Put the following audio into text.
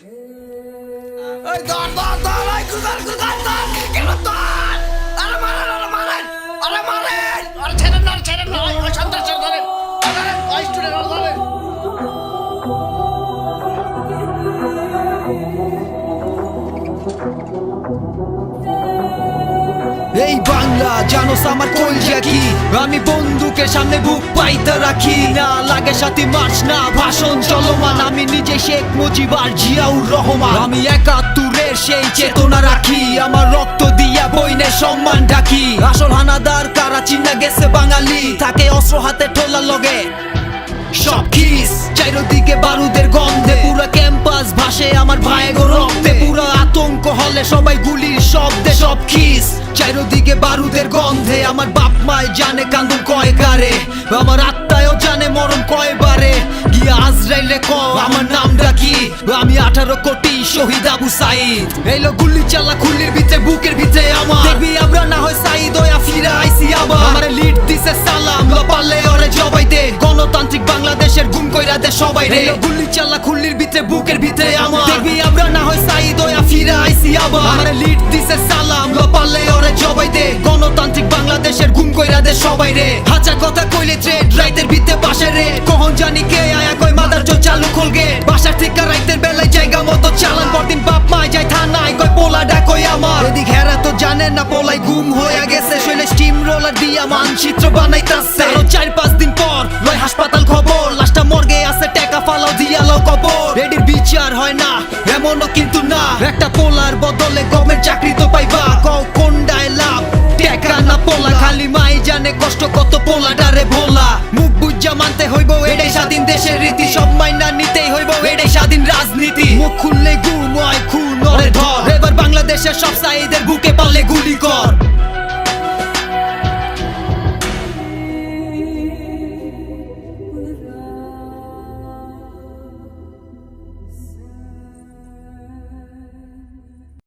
এই ধর ধর ধর এই গুজার গুজার ধর কেন ধর আরে মারেন আরে মারেন আরে মারেন আরে ছেড়েন না ওই সন্ত্রাস ধরেন ধরেন ওই স্টুডেন্ট ধরেন এই বাংলা জানোস আমার কলজা কি আমি বন্দুকের সামনে বুক পাইতে রাখি না লাগে সাথে মার্চ না ভাষণ চলমান আমি নিজে শেখ মুজিবুর জিয়াউর রহমান আমি ৭১-এর সেই চেতনা রাখি আমার রক্ত দিয়া বইনে সম্মান ঢাকি আসল হানাদার কারা চিনা গেছে বাঙালি থাকে অস্ত্র হাতে ঠোলা লগে সব খিস চারিদিকে বারুদের গন্ধে পুরো ক্যাম্পাস ভাসে আমার ভাইগো রক্তে পুরো আতঙ্ক হলে সবাই গুলির শব্দে সব খিস চারিদিকে বারুদের গন্ধে আমার বাপ মায় জানে কান্দুন কয় কারে আমার আত্মায়ও জানে মরণ কয়বারে গিয়া আজরাইলে ক আমার নামটা কি আমি ১৮ কোটি শহীদ আবু সাইদ এলো গুলি চালা খুলির ভিতরে বুকের ভিতরে আমার দেখবি আমরা না হয় সাইদ হইয়া ফিরে আইছি আবার আমারে লিড দিছে সালাম লপালে ওরে জবাই দে গণতান্ত্রিক বাংলাদেশের গুম কইরা দে সবাই রে গুলি চালা খুলির ভিতরে বুকের ভিতরে আমার দেখবি আমরা না হয় সাইদ হইয়া ফিরে আইছি আবার আমারে লিড দিছে সালাম লপালে ওরে জবাই দে গণতান্ত্রিক বাংলাদেশের গুম কইরা দে সবাই রে হাজার কথা কইলে ট্রেড রাইতের ভিতরে বাসে রে কখন জানি কে আয়া কই মাদার জো চালু খুলগে বাসার থেকে রাইতের বেলায় জায়গা মতো চালান পরদিন বাপ মায় যায় থানায় কই পোলা ডাকই আমার এদিক হেরা তো জানেন না পোলাই গুম হয়ে গেছে শৈলে স্টিম রোলার দিয়া মানচিত্র বানাইতাছে ৪-৫ দিন পর লয় হাসপাতাল খবর লাশটা মর্গে আছে টাকা ফালাও দিয়ালো কবর এডির বিচার হয় না এমনও কিন্তু না একটা পোলার বদলে গভর্নমেন্ট চাকরি তো পাইবা কোনটায় লাভ টাকা না পোলা খালি মাই জানে কষ্ট কত পোলাটারে ভোলা মুখ বুঝা মানতে হইব এটাই স্বাধীন দেশের রীতি সব মাইনা নিতেই হইব এটাই স্বাধীন রাজনীতি মুখ খুললে গুম হয় খুন ওরে ধর এবার বাংলাদেশের সব সাইদের বুকে পারলে গুলি কর